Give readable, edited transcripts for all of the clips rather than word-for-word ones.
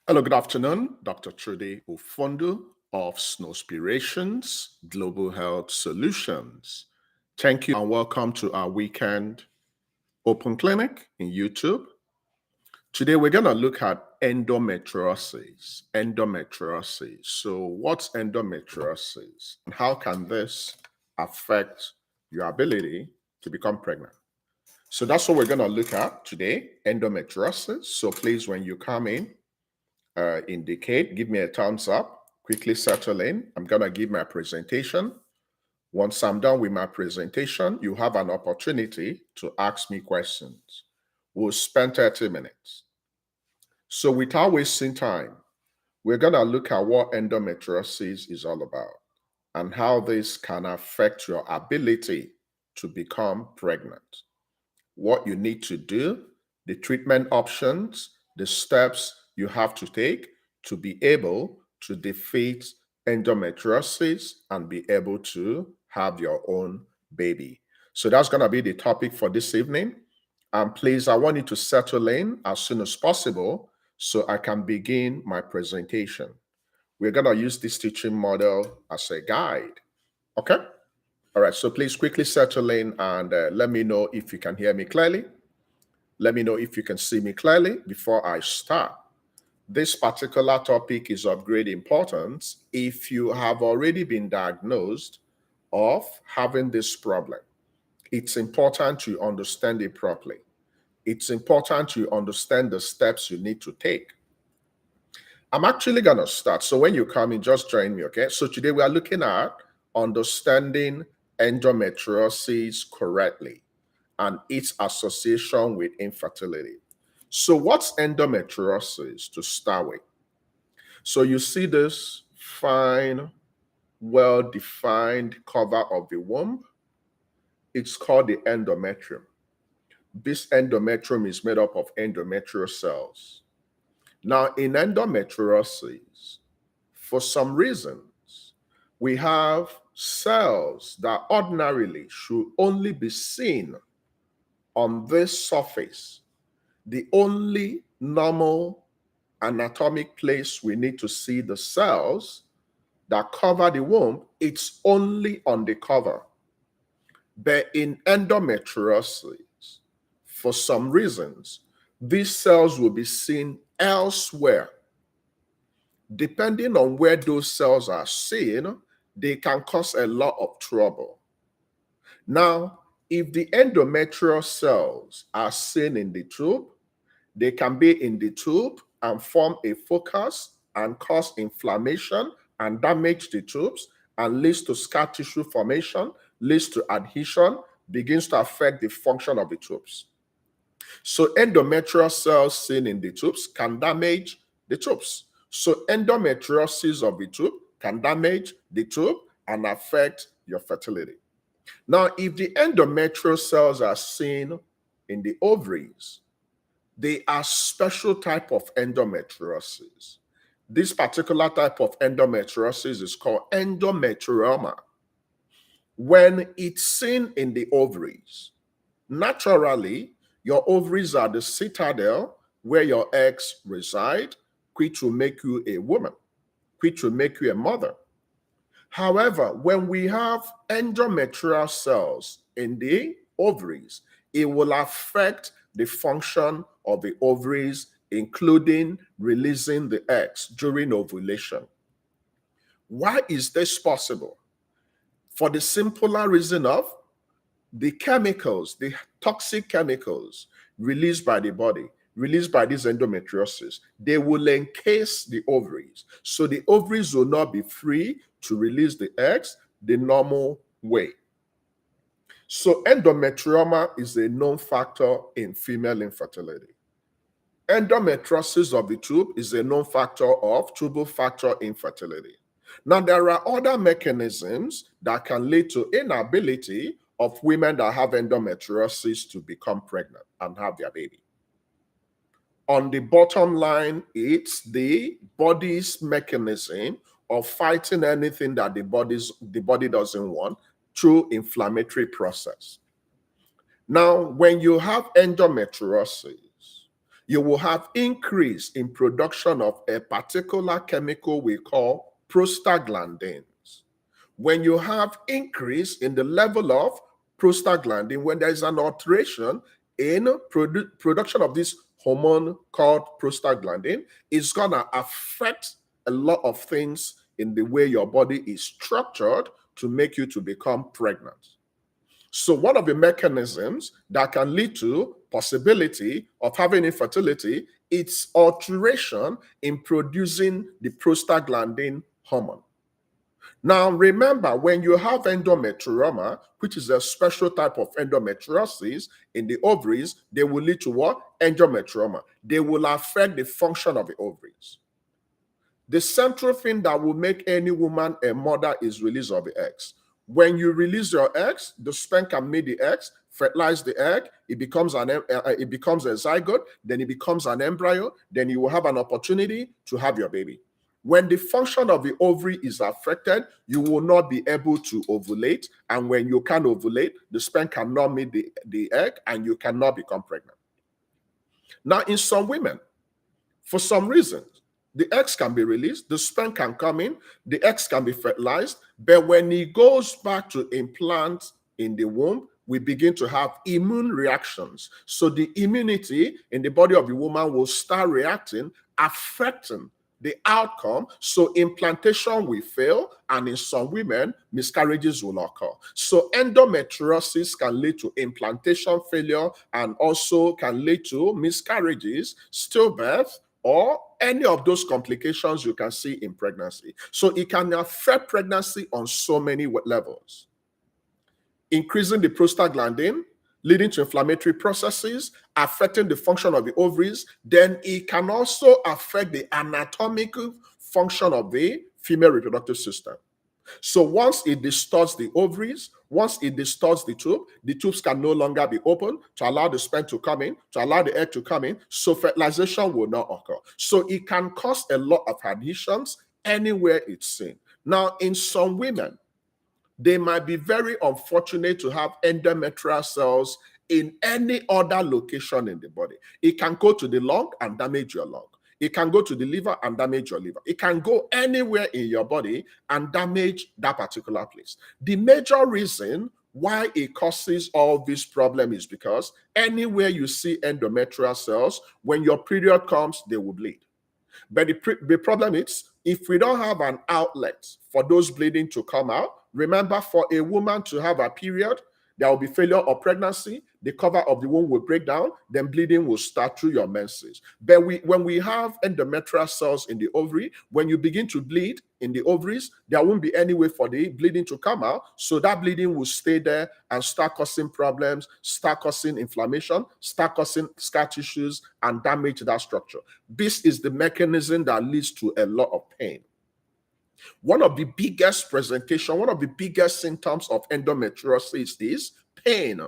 Hello, good afternoon. Dr. Trudy Ufondu of Snowspirations Global Health Solutions. Thank you and welcome to our weekend open clinic in YouTube. Today, we're going to look at endometriosis. Endometriosis. So, what's endometriosis? And how can this affect your ability to become pregnant? So, that's what we're going to look at today, endometriosis. So, please, when you come in, indicate, give me a thumbs up, quickly settle in. I'm going to give my presentation. Once I'm done with my presentation, you have an opportunity to ask me questions. We'll spend 30 minutes. So without wasting time, we're going to look at what endometriosis is all about and how this can affect your ability to become pregnant. What you need to do, the treatment options, the steps you have to take to be able to defeat endometriosis and be able to have your own baby. So that's going to be the topic for this evening. And please, I want you to settle in as soon as possible so I can begin my presentation. We're going to use this teaching model as a guide. Okay? All right, so please quickly settle in and let me know if you can hear me clearly. Let me know if you can see me clearly before I start. This particular topic is of great importance if you have already been diagnosed of having this problem. It's important you understand it properly. It's important you understand the steps you need to take. I'm actually going to start. So when you come in, just join me, okay? So today we are looking at understanding endometriosis correctly and its association with infertility. So what's endometriosis to start with? So you see this fine, well-defined cover of the womb. It's called the endometrium. This endometrium is made up of endometrial cells. Now, in endometriosis, for some reasons, we have cells that ordinarily should only be seen on this surface. The only normal anatomic place we need to see the cells that cover the womb, it's only on the cover. But in endometriosis, for some reasons, these cells will be seen elsewhere. Depending on where those cells are seen, they can cause a lot of trouble. Now, if the endometrial cells are seen in the tube, they can be in the tube and form a focus and cause inflammation and damage the tubes and leads to scar tissue formation, leads to adhesion, begins to affect the function of the tubes. So endometrial cells seen in the tubes can damage the tubes. So endometriosis of the tube can damage the tube and affect your fertility. Now, if the endometrial cells are seen in the ovaries, they are special type of endometriosis. This particular type of endometriosis is called endometrioma. When it's seen in the ovaries, naturally, your ovaries are the citadel where your eggs reside, which will make you a woman, which will make you a mother. However, when we have endometrial cells in the ovaries, it will affect the function of the ovaries, including releasing the eggs during ovulation. Why is this possible? For the simpler reason of the chemicals, the toxic chemicals released by the body, released by this endometriosis, they will encase the ovaries. So the ovaries will not be free to release the eggs the normal way. So endometrioma is a known factor in female infertility. Endometriosis of the tube is a known factor of tubal factor infertility. Now, there are other mechanisms that can lead to inability of women that have endometriosis to become pregnant and have their baby. On the bottom line, it's the body's mechanism of fighting anything that the body doesn't want through inflammatory process. Now, when you have endometriosis, you will have increase in production of a particular chemical we call prostaglandins. When you have increase in the level of prostaglandin, when there is an alteration in production of this hormone called prostaglandin, it's gonna affect a lot of things in the way your body is structured to make you to become pregnant. So one of the mechanisms that can lead to possibility of having infertility, it's alteration in producing the prostaglandin hormone. Now, remember, when you have endometrioma, which is a special type of endometriosis in the ovaries, they will lead to what? Endometrioma. They will affect the function of the ovaries. The central thing that will make any woman a mother is release of the eggs. When you release your eggs, the sperm can meet the eggs, fertilize the egg, it becomes a zygote, then it becomes an embryo, then you will have an opportunity to have your baby. When the function of the ovary is affected, you will not be able to ovulate. And when you can ovulate, the sperm cannot meet the egg and you cannot become pregnant. Now, in some women, for some reason, the eggs can be released, the sperm can come in, the eggs can be fertilized, but when it goes back to implant in the womb, we begin to have immune reactions. So the immunity in the body of the woman will start reacting, affecting the outcome. So implantation will fail, and in some women, miscarriages will occur. So endometriosis can lead to implantation failure and also can lead to miscarriages, stillbirth, or any of those complications you can see in pregnancy. So it can affect pregnancy on so many levels. Increasing the prostaglandin, leading to inflammatory processes, affecting the function of the ovaries. Then it can also affect the anatomical function of the female reproductive system. So once it distorts the ovaries, once it distorts the tubes can no longer be open to allow the sperm to come in, to allow the egg to come in, so fertilization will not occur. So it can cause a lot of adhesions anywhere it's seen. Now, in some women, they might be very unfortunate to have endometrial cells in any other location in the body. It can go to the lung and damage your lung. It can go to the liver and damage your liver. It can go anywhere in your body and damage that particular place. The major reason why it causes all this problem is because anywhere you see endometrial cells, when your period comes, they will bleed. But the problem is, if we don't have an outlet for those bleeding to come out, remember, for a woman to have a period, there will be failure of pregnancy, the cover of the womb will break down, then bleeding will start through your menses. But when we have endometrial cells in the ovary, when you begin to bleed in the ovaries, there won't be any way for the bleeding to come out, so that bleeding will stay there and start causing problems, start causing inflammation, start causing scar tissues, and damage that structure. This is the mechanism that leads to a lot of pain. One of the biggest symptoms of endometriosis is pain.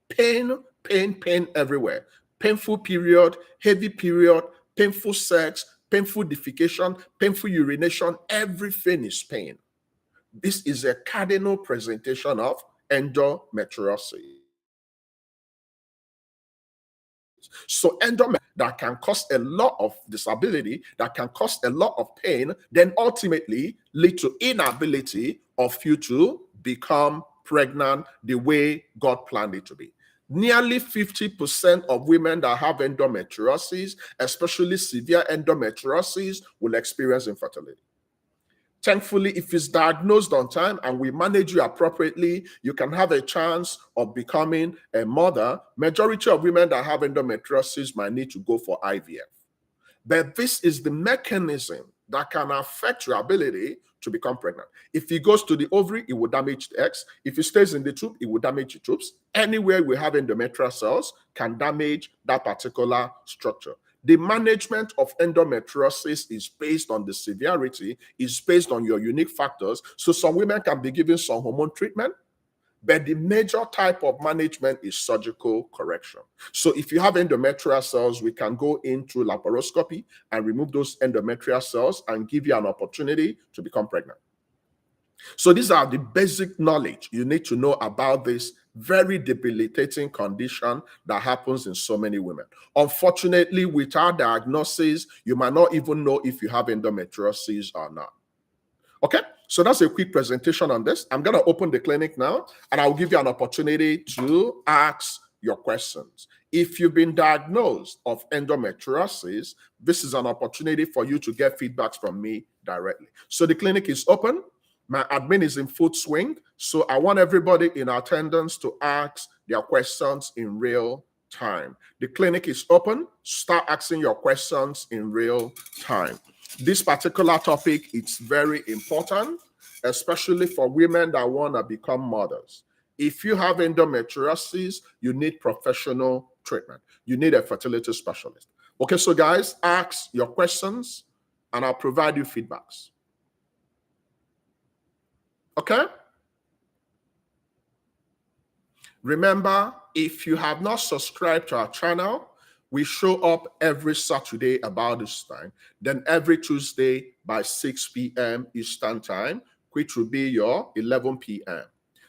Pain everywhere. Painful period, heavy period, painful sex, painful defecation, painful urination, everything is pain. This is a cardinal presentation of endometriosis. So endometriosis that can cause a lot of disability, that can cause a lot of pain, then ultimately lead to inability of you to become pregnant the way God planned it to be. Nearly 50% of women that have endometriosis, especially severe endometriosis, will experience infertility. Thankfully, if it's diagnosed on time and we manage you appropriately, you can have a chance of becoming a mother. Majority of women that have endometriosis might need to go for IVF. But this is the mechanism that can affect your ability to become pregnant. If it goes to the ovary, it will damage the eggs. If it stays in the tube, it will damage the tubes. Anywhere we have endometrial cells can damage that particular structure. The management of endometriosis is based on the severity, is based on your unique factors. So some women can be given some hormone treatment, but the major type of management is surgical correction. So if you have endometrial cells, we can go into laparoscopy and remove those endometrial cells and give you an opportunity to become pregnant. So these are the basic knowledge you need to know about this Very debilitating condition that happens in so many women. Unfortunately, without diagnosis, you might not even know if you have endometriosis or not. Okay, so that's a quick presentation on this. I'm going to open the clinic now, and I'll give you an opportunity to ask your questions. If you've been diagnosed of endometriosis, this is an opportunity for you to get feedbacks from me directly. So the clinic is open. My admin is in full swing. So I want everybody in attendance to ask their questions in real time. The clinic is open. Start asking your questions in real time. This particular topic is very important, especially for women that want to become mothers. If you have endometriosis, you need professional treatment. You need a fertility specialist. Okay, so guys, ask your questions and I'll provide you feedbacks. Okay? Remember, if you have not subscribed to our channel, we show up every Saturday about this time, then every Tuesday by 6 p.m. Eastern Time, which will be your 11 p.m.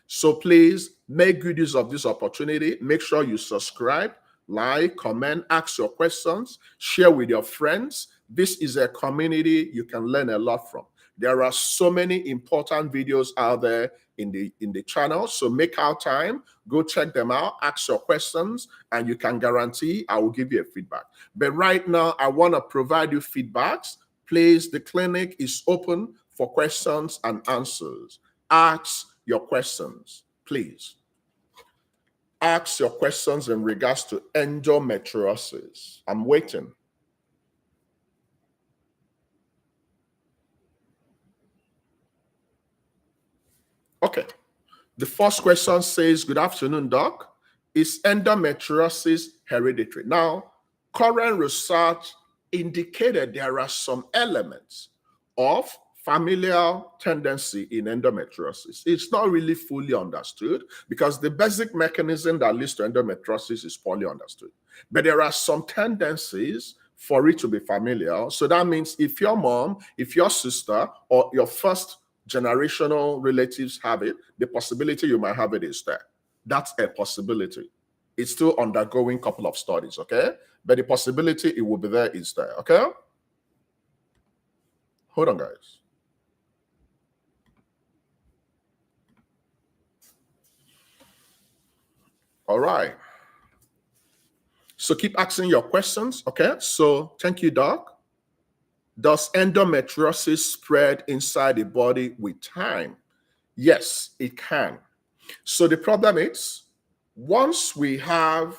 So please make good use of this opportunity. Make sure you subscribe, like, comment, ask your questions, share with your friends. This is a community you can learn a lot from. There are so many important videos out there in the channel, so make out time, go check them out, ask your questions, and you can guarantee I will give you a feedback. But right now, I want to provide you feedbacks. Please, the clinic is open for questions and answers. Ask your questions, please. Ask your questions in regards to endometriosis. I'm waiting. Okay. The first question says, good afternoon, doc. Is endometriosis hereditary? Now, current research indicated there are some elements of familial tendency in endometriosis. It's not really fully understood because the basic mechanism that leads to endometriosis is poorly understood. But there are some tendencies for it to be familial. So that means if your mom, if your sister, or your first generational relatives have it, the possibility you might have it is there. That's a possibility. It's still undergoing a couple of studies, okay? But the possibility it will be there is there, okay? Hold on, guys. All right. So keep asking your questions, okay? So thank you, Doc. Does endometriosis spread inside the body with time? Yes, it can. So the problem is, once we have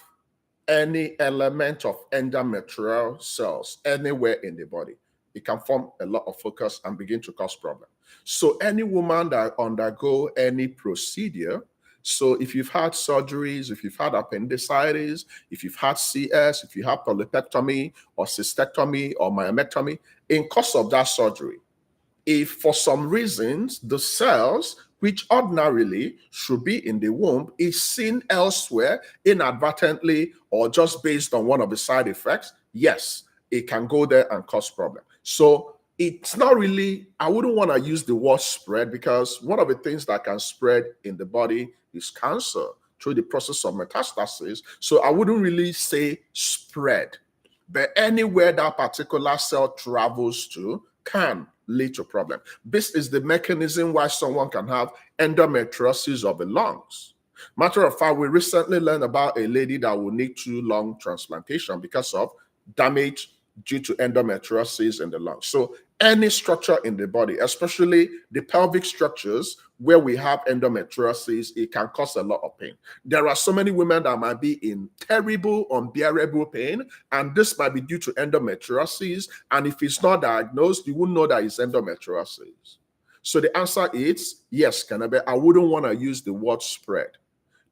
any element of endometrial cells anywhere in the body, it can form a lot of focus and begin to cause problems. So any woman that undergo any procedure, so if you've had surgeries, if you've had appendicitis, if you've had CS, if you have polypectomy or cystectomy or myomectomy, in course of that surgery, if for some reasons the cells which ordinarily should be in the womb is seen elsewhere inadvertently or just based on one of the side effects, yes, it can go there and cause problem. So it's not really, I wouldn't want to use the word spread because one of the things that can spread in the body is cancer through the process of metastasis. So I wouldn't really say spread, but anywhere that particular cell travels to can lead to problem. This is the mechanism why someone can have endometriosis of the lungs. Matter of fact, we recently learned about a lady that will need 2 lung transplantation because of damage due to endometriosis in the lungs. So any structure in the body, especially the pelvic structures where we have endometriosis, it can cause a lot of pain. There are so many women that might be in terrible, unbearable pain, and this might be due to endometriosis. And if it's not diagnosed, you wouldn't know that it's endometriosis. So the answer is yes, Kanabe. I wouldn't want to use the word spread.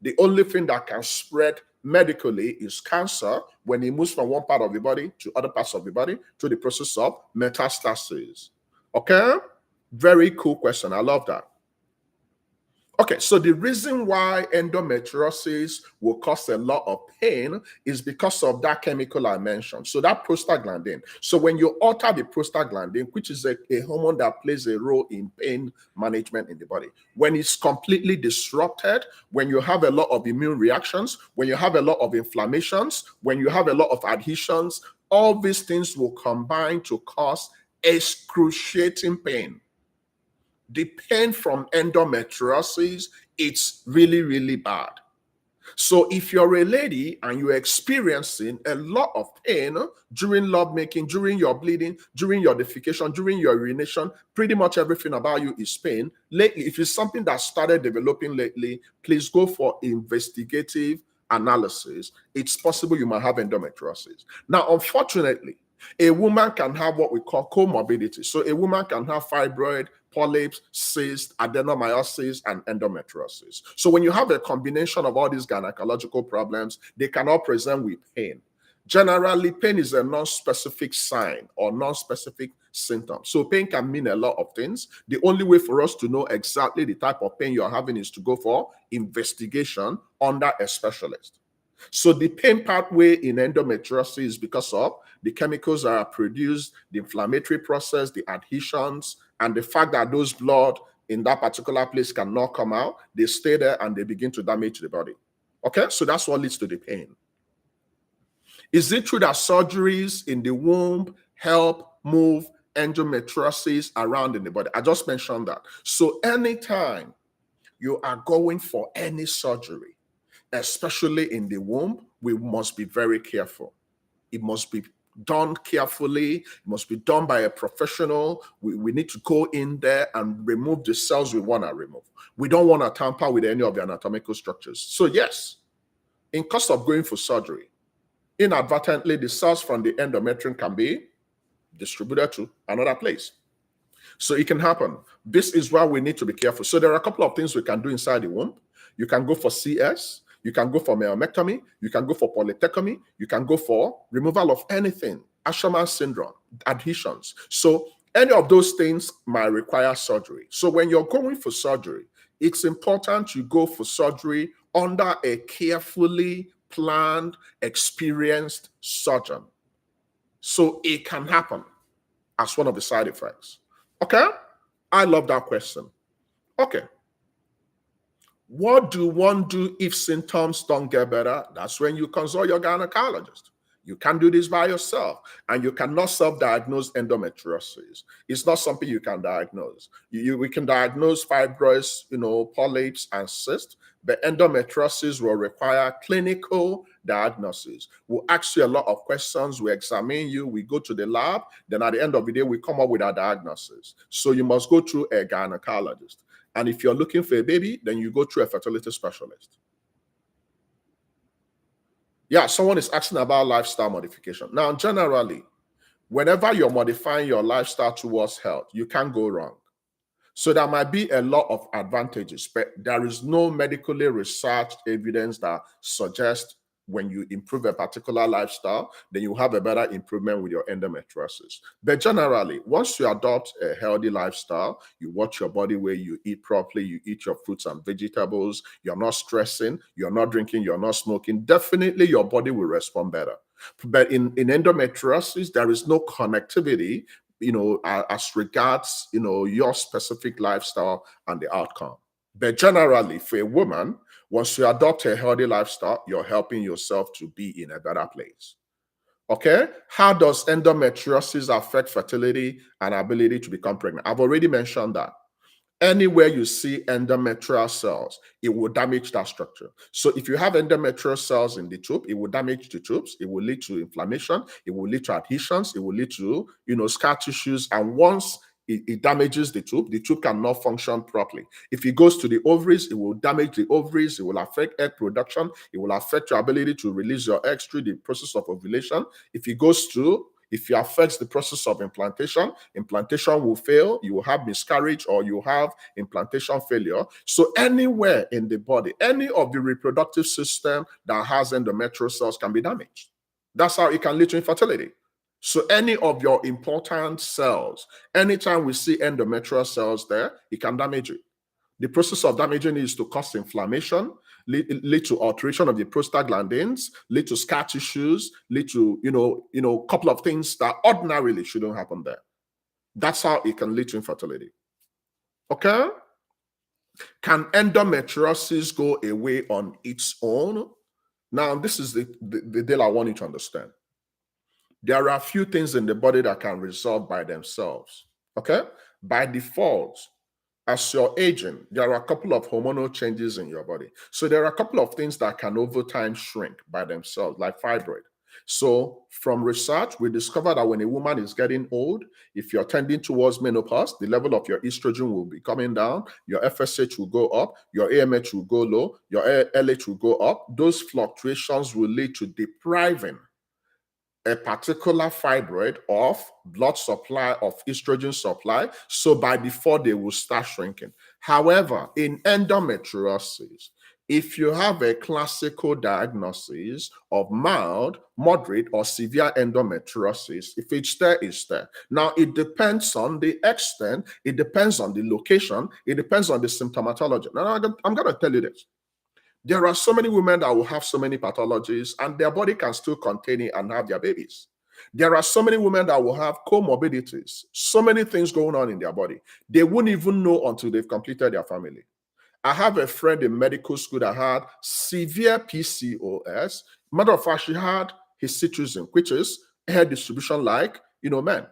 The only thing that can spread medically is cancer when it moves from one part of the body to other parts of the body through the process of metastasis. Okay? Very cool question. I love that. Okay, so the reason why endometriosis will cause a lot of pain is because of that chemical I mentioned. So that prostaglandin. So when you alter the prostaglandin, which is a hormone that plays a role in pain management in the body, when it's completely disrupted, when you have a lot of immune reactions, when you have a lot of inflammations, when you have a lot of adhesions, all these things will combine to cause excruciating pain. The pain from endometriosis, it's really, really bad. So if you're a lady and you're experiencing a lot of pain during lovemaking, during your bleeding, during your defecation, during your urination, pretty much everything about you is pain. Lately, if it's something that started developing lately, please go for investigative analysis. It's possible you might have endometriosis. Now, unfortunately, a woman can have what we call comorbidity. So a woman can have fibroid, polyps, cysts, adenomyosis, and endometriosis. So when you have a combination of all these gynecological problems, they can all present with pain. Generally, pain is a non-specific sign or non-specific symptom. So pain can mean a lot of things. The only way for us to know exactly the type of pain you're having is to go for investigation under a specialist. So the pain pathway in endometriosis is because of the chemicals that are produced, the inflammatory process, the adhesions, and the fact that those blood in that particular place cannot come out. They stay there and they begin to damage the body. Okay, so that's what leads to the pain. Is it true that surgeries in the womb help move endometriosis around in the body? I just mentioned that. So anytime you are going for any surgery, especially in the womb, we must be very careful. It must be done carefully. It must be done by a professional. We need to go in there and remove the cells we want to remove. We don't want to tamper with any of the anatomical structures. So yes, in course of going for surgery, inadvertently, the cells from the endometrium can be distributed to another place. So it can happen. This is why we need to be careful. So there are a couple of things we can do inside the womb. You can go for CS. You can go for myomectomy, you can go for polytectomy, you can go for removal of anything, Asherman syndrome, adhesions. So any of those things might require surgery. So when you're going for surgery, it's important you go for surgery under a carefully planned, experienced surgeon. So it can happen as one of the side effects. Okay? I love that question. Okay. What do one do if symptoms don't get better? That's when you consult your gynecologist. You can't do this by yourself, and you cannot self-diagnose endometriosis. It's not something you can diagnose. We can diagnose fibroids, polyps and cysts, but endometriosis will require clinical diagnosis. We'll ask you a lot of questions. We examine you. We go to the lab. Then at the end of the day, we come up with our diagnosis. So you must go through a gynecologist. And if you're looking for a baby, then you go through a fertility specialist. Yeah, someone is asking about lifestyle modification. Now, generally, whenever you're modifying your lifestyle towards health, you can't go wrong. So there might be a lot of advantages, but there is no medically researched evidence that suggests when you improve a particular lifestyle, then you have a better improvement with your endometriosis. But generally, once you adopt a healthy lifestyle, you watch your body weight, you eat properly, you eat your fruits and vegetables, you're not stressing, you're not drinking, you're not smoking, definitely your body will respond better. But in endometriosis, there is no connectivity, as regards, your specific lifestyle and the outcome. But generally, for a woman, once you adopt a healthy lifestyle, you're helping yourself to be in a better place. Okay? How does endometriosis affect fertility and ability to become pregnant? I've already mentioned that. Anywhere you see endometrial cells, it will damage that structure. So if you have endometrial cells in the tube, it will damage the tubes. It will lead to inflammation. It will lead to adhesions. It will lead to, scar tissues. And once it damages the tube cannot function properly. If it goes to the ovaries, it will damage the ovaries. It will affect egg production. It will affect your ability to release your eggs through the process of ovulation. If it affects the process of implantation will fail, you will have miscarriage, or you have implantation failure. So anywhere in the body, any of the reproductive system that has endometrial cells can be damaged. That's how it can lead to infertility. So any of your important cells, anytime we see endometrial cells there, it can damage it. The process of damaging it is to cause inflammation, lead to alteration of the prostaglandins, lead to scar tissues, lead to, a couple of things that ordinarily shouldn't happen there. That's how it can lead to infertility. Okay? Can endometriosis go away on its own? Now, this is the deal I want you to understand. There are a few things in the body that can resolve by themselves. Okay? By default, as you're aging, there are a couple of hormonal changes in your body. So there are a couple of things that can over time shrink by themselves, like fibroid. So from research, we discovered that when a woman is getting old, if you're tending towards menopause, the level of your estrogen will be coming down, your FSH will go up, your AMH will go low, your LH will go up. Those fluctuations will lead to depriving a particular fibroid of blood supply, of estrogen supply. So by default, they will start shrinking. However, in endometriosis, if you have a classical diagnosis of mild, moderate, or severe endometriosis, if it's there, it's there. Now, it depends on the extent, it depends on the location, it depends on the symptomatology. Now, I'm going to tell you this. There are so many women that will have so many pathologies and their body can still contain it and have their babies. There are so many women that will have comorbidities, so many things going on in their body. They won't even know until they've completed their family. I have a friend in medical school that had severe PCOS. Matter of fact, she had hirsutism, which is hair distribution like, men.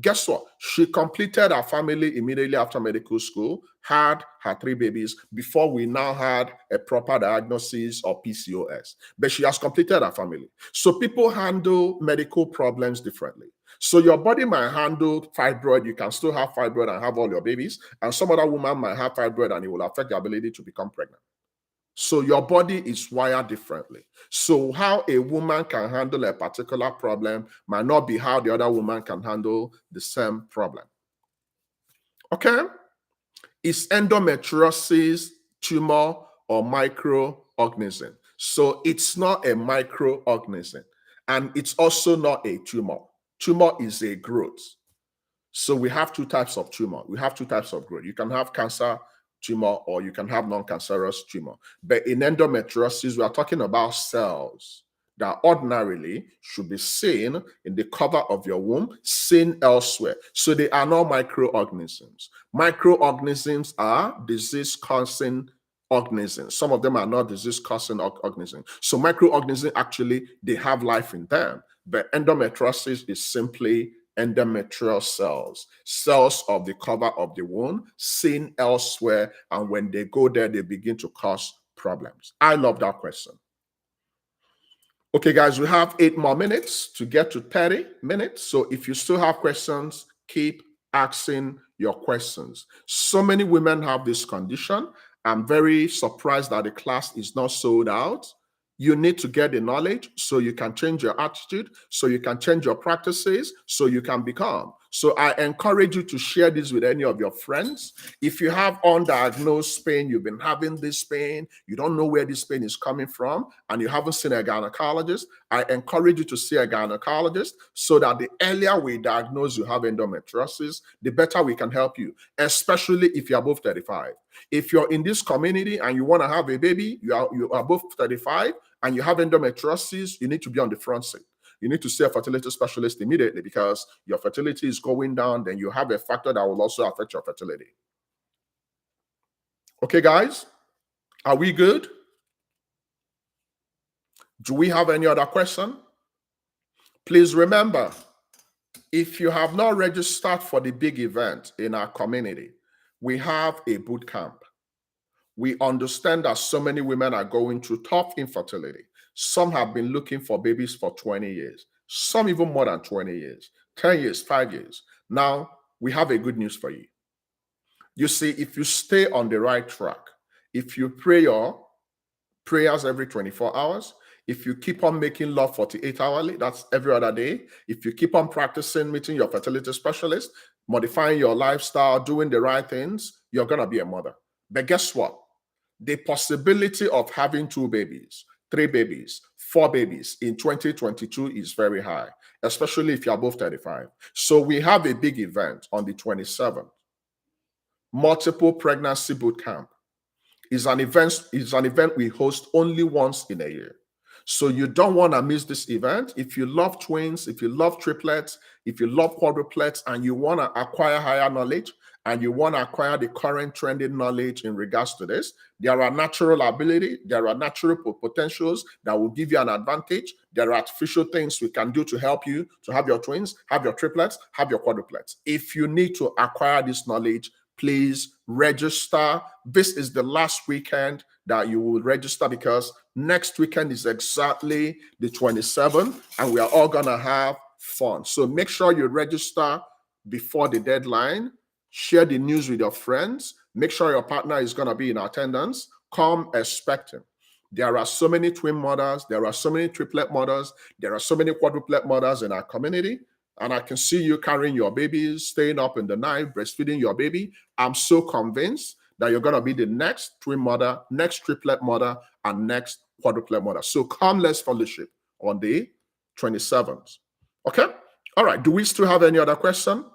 Guess what? She completed her family immediately after medical school, had her 3 babies before we now had a proper diagnosis of PCOS. But she has completed her family. So people handle medical problems differently. So your body might handle fibroid. You can still have fibroid and have all your babies. And some other woman might have fibroid and it will affect your ability to become pregnant. So your body is wired differently. So how a woman can handle a particular problem might not be how the other woman can handle the same problem. Okay? Is endometriosis tumor or microorganism? So it's not a microorganism, and it's also not a tumor. Tumor is a growth. So we have 2 types of tumor. We have 2 types of growth. You can have cancer tumor or you can have non-cancerous tumor. But in endometriosis, we are talking about cells that ordinarily should be seen in the cover of your womb, seen elsewhere. So they are not microorganisms. Microorganisms are disease-causing organisms. Some of them are not disease-causing organisms. So microorganisms, actually, they have life in them. But endometriosis is simply endometrial cells, cells of the cover of the womb, seen elsewhere, and when they go there, they begin to cause problems. I love that question. Okay, guys, we have 8 more minutes to get to 30 minutes. So if you still have questions, keep asking your questions. So many women have this condition. I'm very surprised that the class is not sold out. You need to get the knowledge so you can change your attitude, so you can change your practices, so you can become. So I encourage you to share this with any of your friends. If you have undiagnosed pain, you've been having this pain, you don't know where this pain is coming from, and you haven't seen a gynecologist, I encourage you to see a gynecologist so that the earlier we diagnose you have endometriosis, the better we can help you, especially if you're above 35. If you're in this community and you want to have a baby, you are above 35 and you have endometriosis, you need to be on the front seat. You need to see a fertility specialist immediately because your fertility is going down, then you have a factor that will also affect your fertility. Okay, guys, are we good? Do we have any other question? Please remember, if you have not registered for the big event in our community, we have a boot camp. We understand that so many women are going through tough infertility. Some have been looking for babies for 20 years, some even more than 20 years, 10 years, 5 years. Now, we have a good news for you. You see, if you stay on the right track, if you pray your prayers every 24 hours, if you keep on making love 48 hourly, that's every other day. If you keep on practicing, meeting your fertility specialist, modifying your lifestyle, doing the right things, you're going to be a mother. But guess what? The possibility of having 2 babies, 3 babies, 4 babies in 2022 is very high, especially if you're above 35. So we have a big event on the 27th, multiple pregnancy boot camp. It's an event we host only once in a year. So you don't want to miss this event. If you love twins, if you love triplets, if you love quadruplets, and you want to acquire higher knowledge, and you want to acquire the current trending knowledge in regards to this, there are natural ability, there are natural potentials that will give you an advantage. There are artificial things we can do to help you to have your twins, have your triplets, have your quadruplets. If you need to acquire this knowledge, please register. This is the last weekend that you will register, because next weekend is exactly the 27th, and we are all gonna have fun. So make sure you register before the deadline. Share the news with your friends. Make sure your partner is gonna be in attendance. Come expecting. There are so many twin mothers, there are so many triplet mothers, there are so many quadruplet mothers in our community. And I can see you carrying your babies, staying up in the night, breastfeeding your baby. I'm so convinced that you're going to be the next twin mother, next triplet mother, and next quadruplet mother. So come, let's fellowship on the 27th. Okay? All right. Do we still have any other question?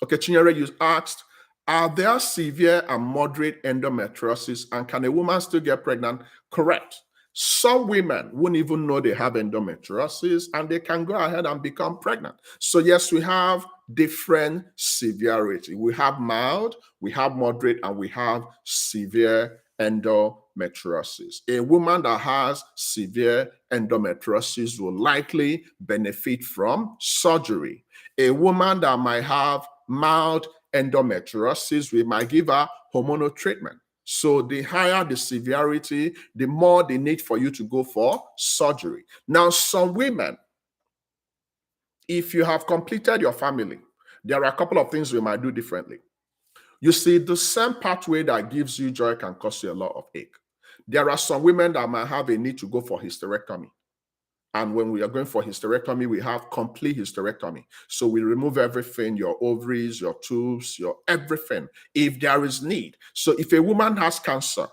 Okay, Chinyere, you asked, are there severe and moderate endometriosis, and can a woman still get pregnant? Correct. Some women won't even know they have endometriosis, and they can go ahead and become pregnant. So yes, we have different severity. We have mild, we have moderate, and we have severe endometriosis. A woman that has severe endometriosis will likely benefit from surgery. A woman that might have mild endometriosis, we might give her hormonal treatment. So the higher the severity, the more the need for you to go for surgery. Now, some women, if you have completed your family, there are a couple of things we might do differently. You see, the same pathway that gives you joy can cause you a lot of ache. There are some women that might have a need to go for hysterectomy. And when we are going for hysterectomy, we have complete hysterectomy. So we remove everything, your ovaries, your tubes, your everything, if there is need. So if a woman has cancer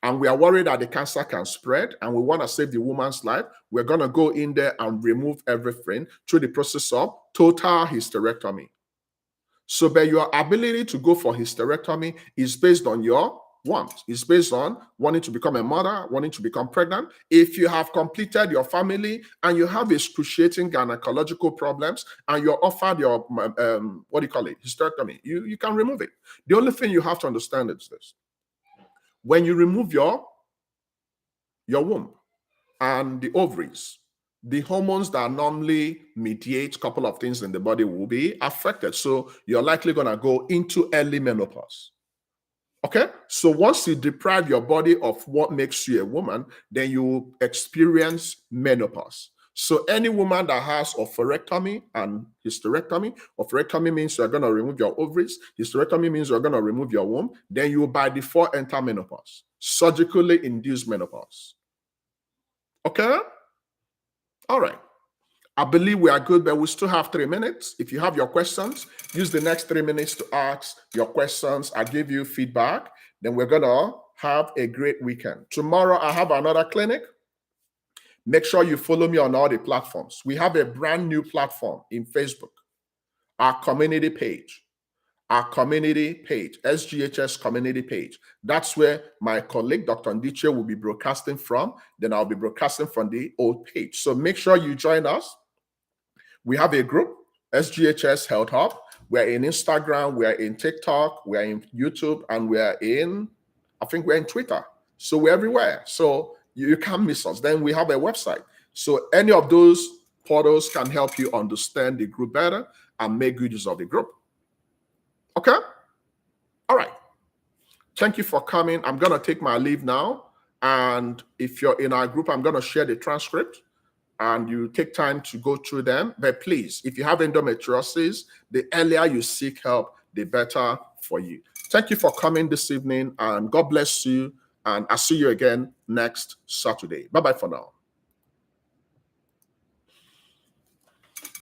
and we are worried that the cancer can spread and we want to save the woman's life, we're going to go in there and remove everything through the process of total hysterectomy. So but your ability to go for hysterectomy is based on your want. It's based on wanting to become a mother, wanting to become pregnant. If you have completed your family and you have excruciating gynecological problems and you're offered your, hysterectomy, you can remove it. The only thing you have to understand is this. When you remove your womb and the ovaries, the hormones that normally mediate a couple of things in the body will be affected. So you're likely going to go into early menopause. Okay, so once you deprive your body of what makes you a woman, then you experience menopause. So any woman that has oophorectomy and hysterectomy means you're going to remove your ovaries, hysterectomy means you're going to remove your womb, then you by default enter menopause, surgically induced menopause. Okay, all right. I believe we are good, but we still have 3 minutes. If you have your questions, use the next 3 minutes to ask your questions. I'll give you feedback. Then we're going to have a great weekend. Tomorrow, I have another clinic. Make sure you follow me on all the platforms. We have a brand new platform in Facebook, our community page. Our community page, SGHS community page. That's where my colleague, Dr. Ndiche, will be broadcasting from. Then I'll be broadcasting from the old page. So make sure you join us. We have a group, SGHS Health Hub. We're in Instagram, we're in TikTok, we're in YouTube, and we're in Twitter. So we're everywhere. So you can't miss us. Then we have a website. So any of those portals can help you understand the group better and make good use of the group. Okay? All right. Thank you for coming. I'm going to take my leave now. And if you're in our group, I'm going to share the transcript and you take time to go through them. But please, if you have endometriosis, the earlier you seek help, the better for you. Thank you for coming this evening, and God bless you. And I'll see you again next Saturday. Bye-bye for now.